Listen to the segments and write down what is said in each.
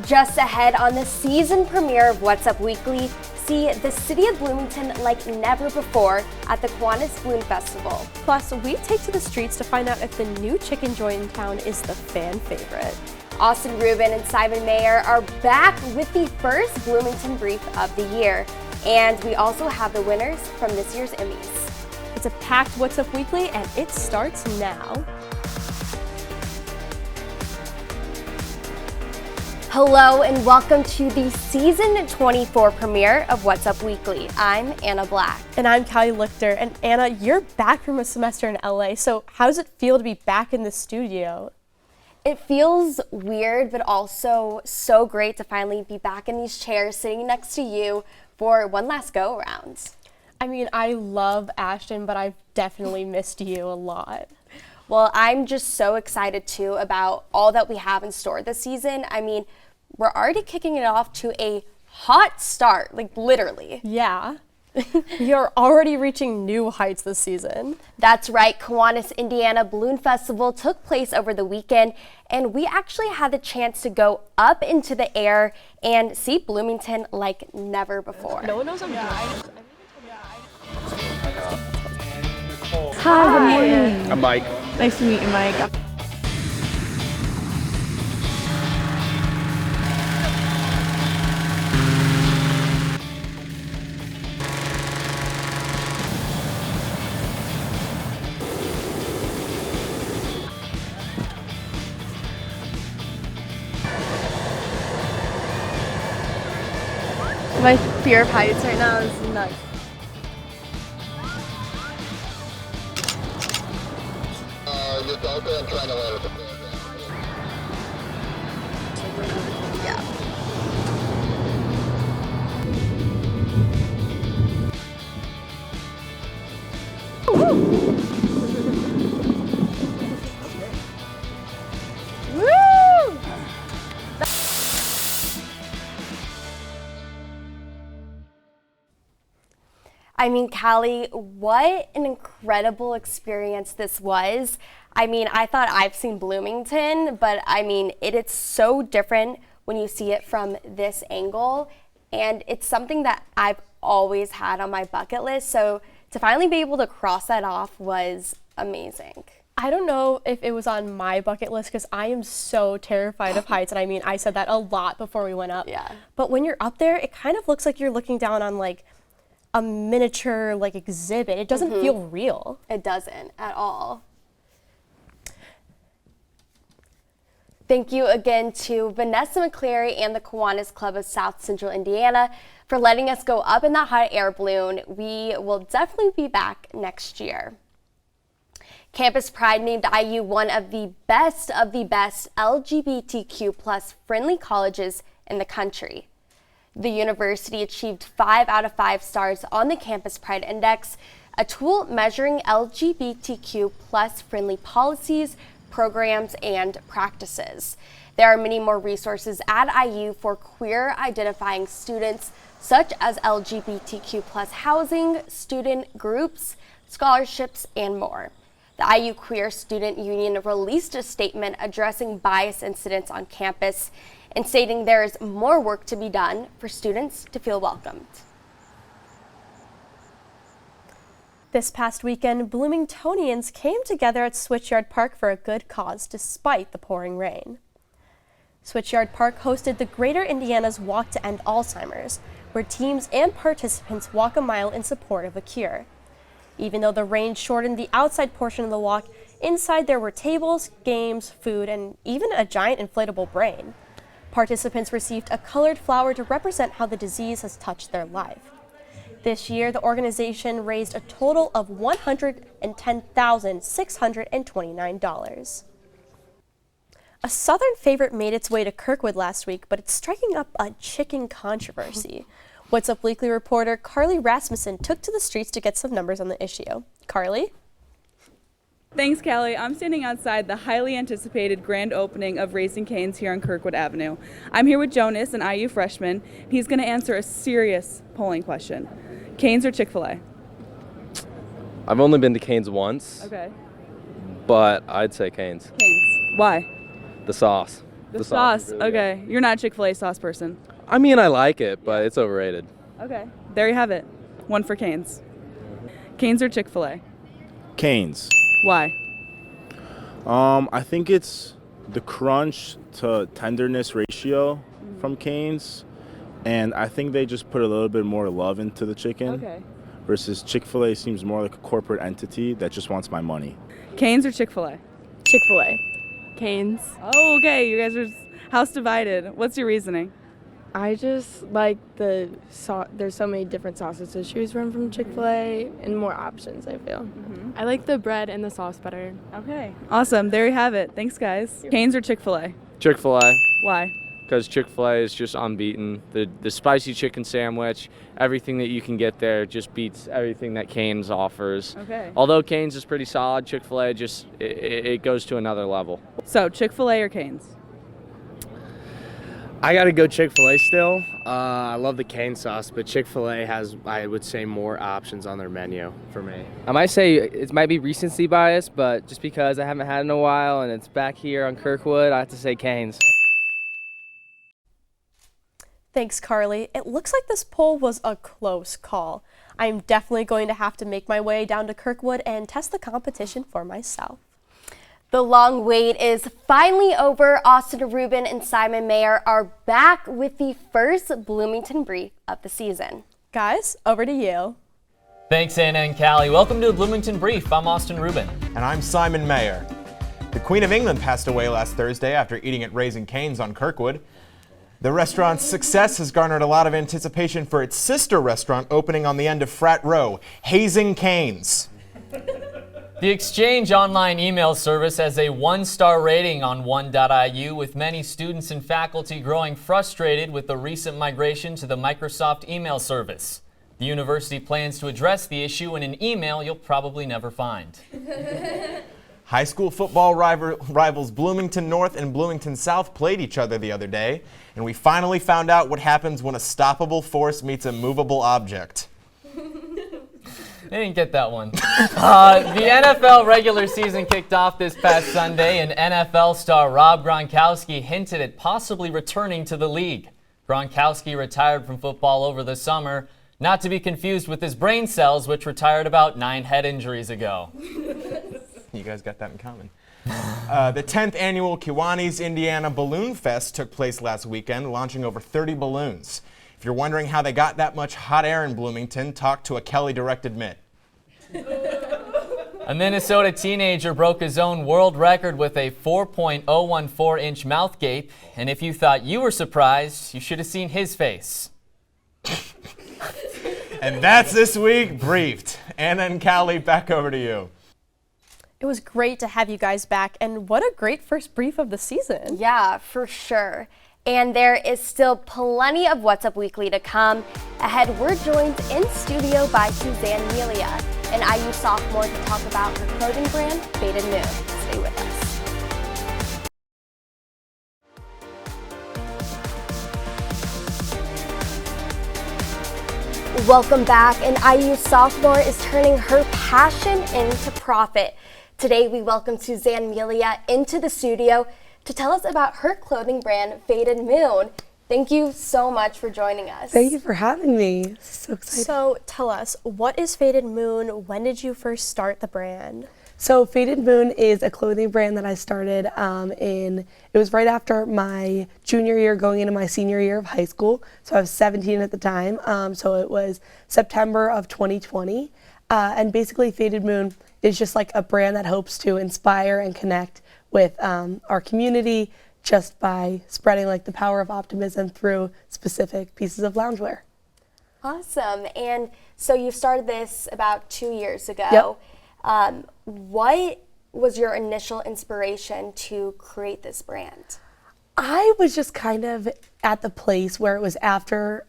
Just ahead on the season premiere of What's Up Weekly, see the city of Bloomington like never before at the Kiwanis Balloon Festival. Plus, we take to the streets to find out if the new chicken joint in town is the fan favorite. Also, Rubin and Simon Mayer are back with the first Bloomington Brief of the year. And we also have the winners from this year's Emmys. It's a packed What's Up Weekly, and it starts now. Hello and welcome to the season 24 premiere of What's Up Weekly. I'm Anna Black. And I'm Carly Lichter. And Anna, you're back from a semester in LA, so how does it feel to be back in the studio? It feels weird, but also so great to finally be back in these chairs sitting next to you for one last go around. I mean, I love Ashton, but I've definitely missed you a lot. Well, I'm just so excited too about all that we have in store this season. I mean, we're already kicking it off to a hot start, like literally. Yeah. You're already reaching new heights this season. That's right. Kiwanis Indiana Balloon Festival took place over the weekend, and we actually had the chance to go up into the air and see Bloomington like never before. No one knows I'm doing. Hi, good morning. I'm Mike. Nice to meet you, Mike. My fear of heights right now is nuts. Just okay, I'm trying to land at the Yeah. Woo! I mean, Cali, what an incredible experience this was. I mean, I thought I've seen Bloomington, but I mean, it's so different when you see it from this angle. And it's something that I've always had on my bucket list. So to finally be able to cross that off was amazing. I don't know if it was on my bucket list because I am so terrified of heights. And I mean, I said that a lot before we went up. Yeah. But when you're up there, it kind of looks like you're looking down on like a miniature like exhibit. It doesn't feel real. It doesn't at all. Thank you again to Vanessa McCleary and the Kiwanis Club of South Central Indiana for letting us go up in that hot air balloon. We will definitely be back next year. Campus Pride named IU one of the best LGBTQ plus friendly colleges in the country. The university achieved 5 out of 5 stars on the Campus Pride Index, a tool measuring LGBTQ plus friendly policies, programs, and practices. There are many more resources at IU for queer identifying students, such as LGBTQ plus housing, student groups, scholarships, and more. The IU Queer Student Union released a statement addressing bias incidents on campus and stating there is more work to be done for students to feel welcomed. This past weekend, Bloomingtonians came together at Switchyard Park for a good cause despite the pouring rain. Switchyard Park hosted the Greater Indiana's Walk to End Alzheimer's, where teams and participants walk a mile in support of a cure. Even though the rain shortened the outside portion of the walk, inside there were tables, games, food, and even a giant inflatable brain. Participants received a colored flower to represent how the disease has touched their life. This year, the organization raised a total of $110,629. A Southern favorite made its way to Kirkwood last week, but it's striking up a chicken controversy. What's Up Weekly reporter Carly Rasmussen took to the streets to get some numbers on the issue. Carly? Thanks, Callie. I'm standing outside the highly anticipated grand opening of Raising Cane's here on Kirkwood Avenue. I'm here with Jonas, an IU freshman. He's going to answer a serious polling question. Cane's or Chick-fil-A? I've only been to Cane's once, Okay. but I'd say Cane's. Cane's. Why? The sauce. The is sauce. really good. Okay. You're not a Chick-fil-A sauce person. I mean, I like it, but it's overrated. Okay. There you have it. One for Canes. Canes or Chick-fil-A? Canes. Why? I think it's the crunch to tenderness ratio from Canes, and I think they just put a little bit more love into the chicken. Okay. Versus Chick-fil-A seems more like a corporate entity that just wants my money. Canes or Chick-fil-A? Chick-fil-A. Canes. Oh, okay. You guys are house divided. What's your reasoning? I just like the there's so many different sauces to choose from Chick-fil-A and more options, I feel. I like the bread and the sauce better. Okay. Awesome. There you have it. Thanks, guys. Canes or Chick-fil-A? Chick-fil-A, Why? because Chick-fil-A is just unbeaten. The spicy chicken sandwich, everything that you can get there just beats everything that Cane's offers. Okay. Although Cane's is pretty solid, Chick-fil-A just it goes to another level. So, Chick-fil-A or Canes? I gotta go Chick-fil-A still. I love the cane sauce, but Chick-fil-A has, I would say, more options on their menu for me. I might say it might be recency bias, but just because I haven't had it in a while and it's back here on Kirkwood, I have to say Canes. Thanks, Carly. It looks like this poll was a close call. I'm definitely going to have to make my way down to Kirkwood and test the competition for myself. The long wait is finally over. Austin, Rubin, and Simon Mayer are back with the first Bloomington Brief of the season. Guys, over to you. Thanks, Anna and Cali. Welcome to the Bloomington Brief. I'm Austin Rubin. And I'm Simon Mayer. The Queen of England passed away last Thursday after eating at Raising Cane's on Kirkwood. The restaurant's success has garnered a lot of anticipation for its sister restaurant opening on the end of Frat Row, Hazing Cane's. The Exchange online email service has a 1-star rating on 1.IU, with many students and faculty growing frustrated with the recent migration to the Microsoft email service. The university plans to address the issue in an email you'll probably never find. High school football rivals Bloomington North and Bloomington South played each other the other day, and we finally found out what happens when a stoppable force meets a movable object. They didn't get that one. The NFL regular season kicked off this past Sunday, and NFL star Rob Gronkowski hinted at possibly returning to the league. Gronkowski retired from football over the summer, not to be confused with his brain cells, which retired about 9 head injuries ago. You guys got that in common. The 10th annual Kiwanis Indiana Balloon Fest took place last weekend, launching over 30 balloons. If you're wondering how they got that much hot air in Bloomington, talk to a Kelly-directed Mitt. A Minnesota teenager broke his own world record with a 4.014-inch mouth gape, and if you thought you were surprised, you should have seen his face. And that's this week briefed. Anna and Cali, back over to you. It was great to have you guys back, and what a great first brief of the season. Yeah, for sure. And there is still plenty of What's Up Weekly to come. Ahead, we're joined in studio by Suzanne Melia, an IU sophomore, to talk about her clothing brand, Faded Moon. Stay with us. Welcome back. An IU sophomore is turning her passion into profit. Today, we welcome Suzanne Melia into the studio to tell us about her clothing brand, Faded Moon. Thank you so much for joining us. Thank you for having me. So excited. So tell us, what is Faded Moon? When did you first start the brand? So Faded Moon is a clothing brand that I started it was right after my junior year going into my senior year of high school. So I was 17 at the time. So it was September of 2020. And basically Faded Moon is just like a brand that hopes to inspire and connect with our community just by spreading like the power of optimism through specific pieces of loungewear. Awesome. And so you started this about 2 years ago. Yep. What was your initial inspiration to create this brand? I was just kind of at the place where it was after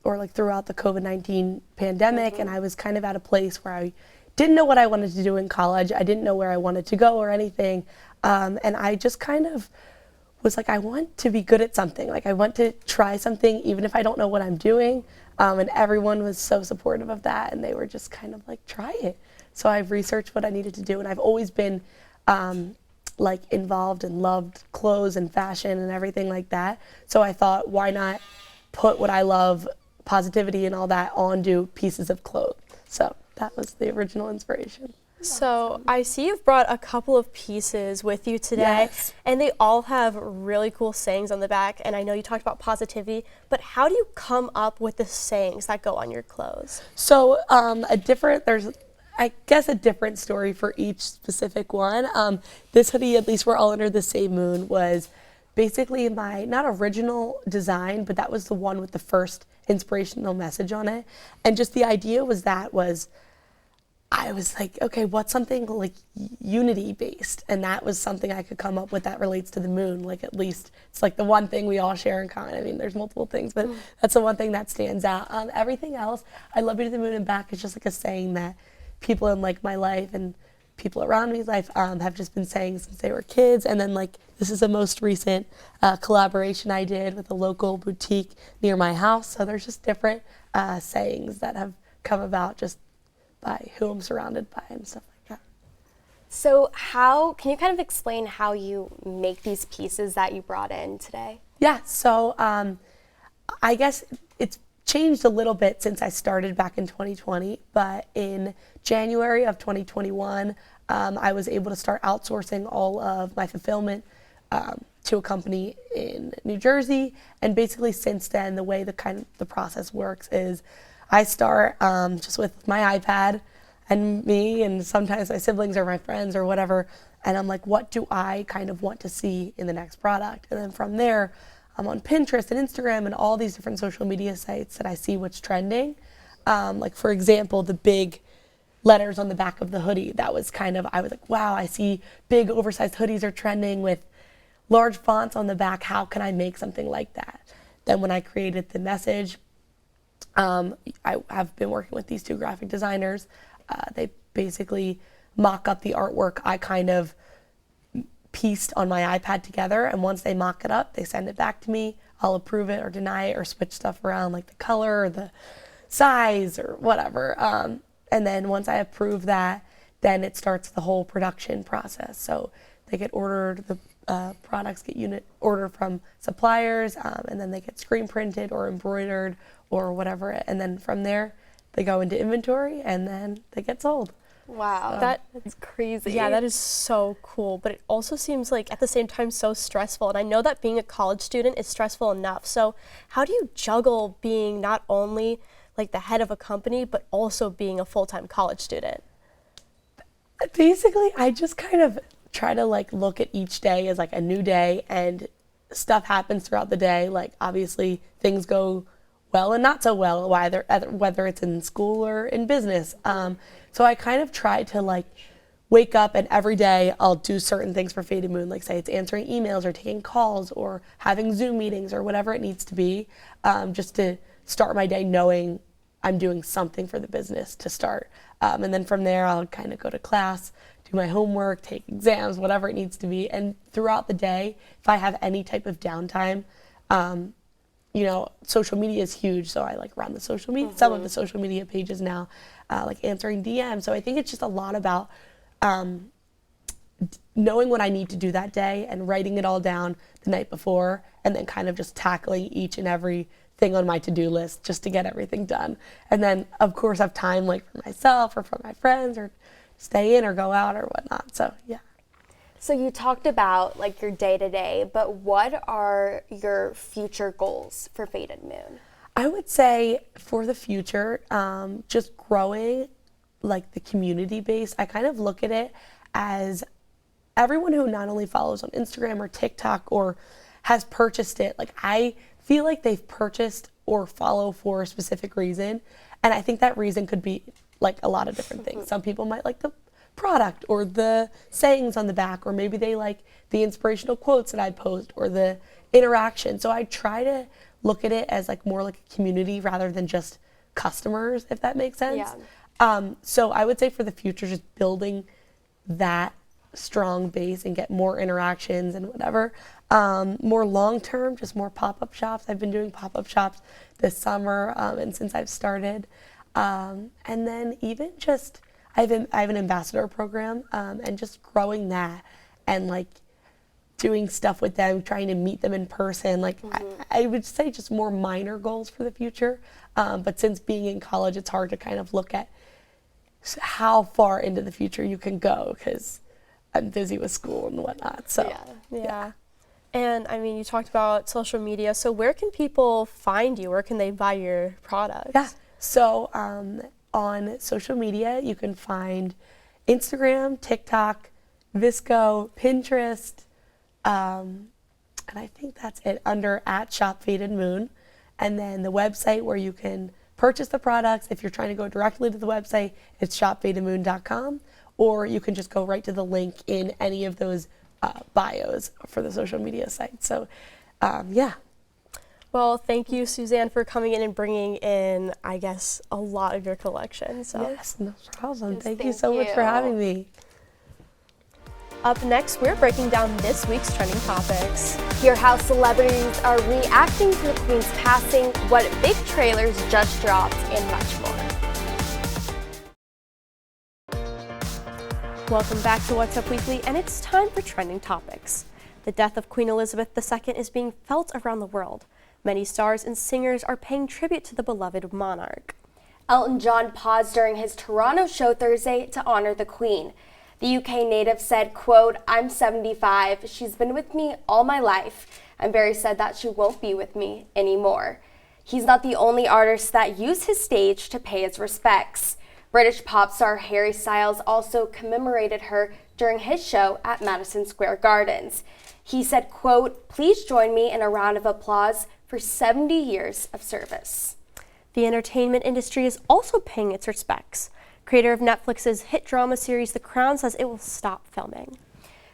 or like throughout the COVID-19 pandemic, and I was kind of at a place where I didn't know what I wanted to do in college. I didn't know where I wanted to go or anything. And I just kind of was like, I want to be good at something. Like, I want to try something even if I don't know what I'm doing. And everyone was so supportive of that, and they were just kind of like, try it. So I've researched what I needed to do, and I've always been like involved and loved clothes and fashion and everything like that. So I thought, why not put what I love, positivity and all that, onto pieces of clothes. So that was the original inspiration. So I see you've brought a couple of pieces with you today, Yes. and they all have really cool sayings on the back. And I know you talked about positivity, but how do you come up with the sayings that go on your clothes? So there's I guess a different story for each specific one. This hoodie, at least we're all under the same moon, was basically my, not original design, but that was the one with the first inspirational message on it. And just the idea was I was like, okay, what's something like unity based? And that was something I could come up with that relates to the moon. Like, at least it's like the one thing we all share in common. I mean, there's multiple things, but that's the one thing that stands out. Everything else, I love you to the moon and back, is just like a saying that people in like my life and people around me's life have just been saying since they were kids. And then like, this is the most recent collaboration I did with a local boutique near my house. So there's just different sayings that have come about just by who I'm surrounded by and stuff like that. So can you kind of explain how you make these pieces that you brought in today? Yeah, so I guess it's changed a little bit since I started back in 2020, but in January of 2021, I was able to start outsourcing all of my fulfillment to a company in New Jersey. And basically since then, the way the process works is I start just with my iPad and me, and sometimes my siblings or my friends or whatever, and I'm like, what do I kind of want to see in the next product? And then from there, I'm on Pinterest and Instagram and all these different social media sites that I see what's trending. Like for example, the big letters on the back of the hoodie, I was like, wow, I see big oversized hoodies are trending with large fonts on the back. How can I make something like that? Then when I created the message, I have been working with these two graphic designers. They basically mock up the artwork I kind of pieced on my iPad together, and once they mock it up, they send it back to me. I'll approve it or deny it or switch stuff around, like the color or the size or whatever. And then once I approve that, then it starts the whole production process. So they get ordered, the products get ordered from suppliers, and then they get screen printed or embroidered or whatever. And then from there, they go into inventory and then they get sold. Wow, that's crazy. Yeah, that is so cool, but it also seems like at the same time so stressful. And I know that being a college student is stressful enough. So how do you juggle being not only like the head of a company, but also being a full-time college student? Basically, I just kind of try to like look at each day as like a new day, and stuff happens throughout the day. Like obviously things go well and not so well, whether it's in school or in business. So I kind of try to like wake up, and every day I'll do certain things for Faded Moon, like say it's answering emails or taking calls or having Zoom meetings or whatever it needs to be, just to start my day knowing I'm doing something for the business to start. And then from there I'll kind of go to class, do my homework, take exams, whatever it needs to be. And throughout the day, if I have any type of downtime, social media is huge, so I like run the social media, some of the social media pages now, like answering DMs. So I think it's just a lot about knowing what I need to do that day and writing it all down the night before, and then kind of just tackling each and every thing on my to-do list just to get everything done. And then of course I have time like for myself or for my friends or stay in or go out or whatnot. So yeah. So you talked about like your day-to-day, but what are your future goals for Faded Moon? I would say for the future, just growing like the community base. I kind of look at it as everyone who not only follows on Instagram or TikTok or has purchased it, like I feel like they've purchased or follow for a specific reason. And I think that reason could be like a lot of different things. Some people might like the product or the sayings on the back, or maybe they like the inspirational quotes that I post or the interaction. So I try to look at it as like more like a community rather than just customers, if that makes sense. Yeah. So I would say for the future, just building that strong base and get more interactions and whatever. More long term, just more pop-up shops. I've been doing pop-up shops this summer and since I've started. And then even just I have an ambassador program, and just growing that and like doing stuff with them, trying to meet them in person. Like I would say just more minor goals for the future. But since being in college, it's hard to kind of look at how far into the future you can go because I'm busy with school and whatnot. So yeah. And I mean, you talked about social media. So where can people find you? Where can they buy your products? Yeah. So on social media, you can find Instagram, TikTok, Visco, Pinterest, and I think that's it, under @ShopFadedMoon. And then the website where you can purchase the products, if you're trying to go directly to the website, it's shopfadedmoon.com, or you can just go right to the link in any of those bios for the social media site. So, yeah. Well, thank you, Suzanne, for coming in and bringing in, I guess, a lot of your collection. So. Yes, no problem. Thank you so much for having me. Up next, we're breaking down this week's trending topics. Hear how celebrities are reacting to the Queen's passing, what big trailers just dropped, and much more. Welcome back to What's Up Weekly, and it's time for trending topics. The death of Queen Elizabeth II is being felt around the world. Many stars and singers are paying tribute to the beloved monarch. Elton John paused during his Toronto show Thursday to honor the Queen. The UK native said, quote, "I'm 75. She's been with me all my life. I'm very sad that she won't be with me anymore." He's not the only artist that used his stage to pay his respects. British pop star Harry Styles also commemorated her during his show at Madison Square Gardens. He said, quote, "Please join me in a round of applause for 70 years of service." The entertainment industry is also paying its respects. Creator of Netflix's hit drama series The Crown says it will stop filming.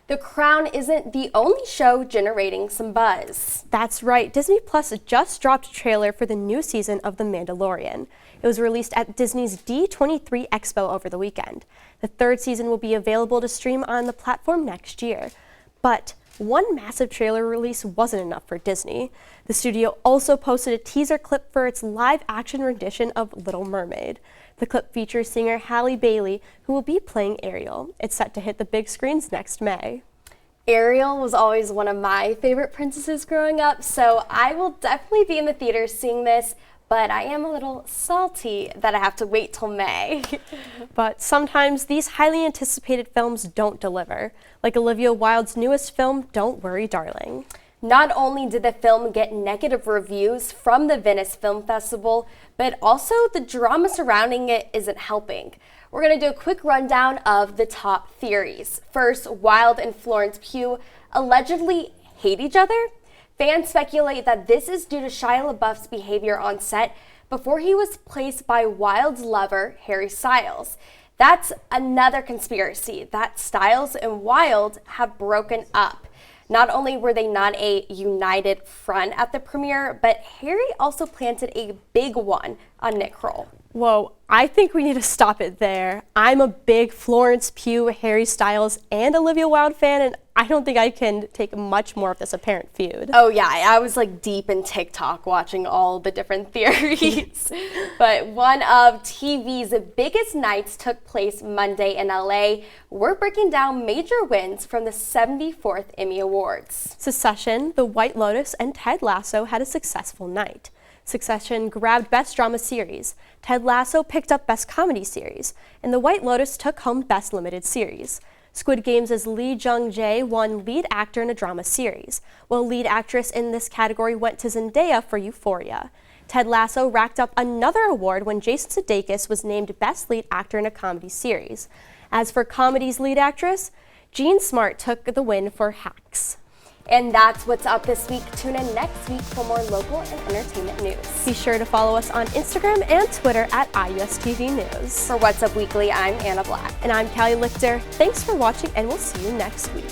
The Crown isn't the only show generating some buzz. That's right. Disney Plus just dropped a trailer for the new season of The Mandalorian. It was released at Disney's D23 Expo over the weekend. The third season will be available to stream on the platform next year. But one massive trailer release wasn't enough for Disney. The studio also posted a teaser clip for its live-action rendition of Little Mermaid. The clip features singer Halle Bailey, who will be playing Ariel. It's set to hit the big screens next May. Ariel was always one of my favorite princesses growing up, so I will definitely be in the theaters seeing this, but I am a little salty that I have to wait till May. But sometimes these highly anticipated films don't deliver, like Olivia Wilde's newest film, Don't Worry, Darling. Not only did the film get negative reviews from the Venice Film Festival, but also the drama surrounding it isn't helping. We're going to do a quick rundown of the top theories. First, Wilde and Florence Pugh allegedly hate each other. Fans speculate that this is due to Shia LaBeouf's behavior on set before he was placed by Wilde's lover, Harry Styles. That's another conspiracy, that Styles and Wilde have broken up. Not only were they not a united front at the premiere, but Harry also planted a big one on Nick Kroll. Whoa, I think we need to stop it there. I'm a big Florence Pugh, Harry Styles, and Olivia Wilde fan, and I don't think I can take much more of this apparent feud. Oh yeah, I was like deep in TikTok watching all the different theories. But one of TV's biggest nights took place Monday in LA. We're breaking down major wins from the 74th Emmy Awards. Succession, The White Lotus, and Ted Lasso had a successful night. Succession grabbed Best Drama Series, Ted Lasso picked up Best Comedy Series, and The White Lotus took home Best Limited Series. Squid Games' Lee Jung-jae won Lead Actor in a Drama Series, while Lead Actress in this category went to Zendaya for Euphoria. Ted Lasso racked up another award when Jason Sudeikis was named Best Lead Actor in a Comedy Series. As for Comedy's Lead Actress, Jean Smart took the win for Hacks. And that's what's up this week. Tune in next week for more local and entertainment news. Be sure to follow us on Instagram and Twitter at IUSTV News. For What's Up Weekly, I'm Anna Black. And I'm Callie Lichter. Thanks for watching, and we'll see you next week.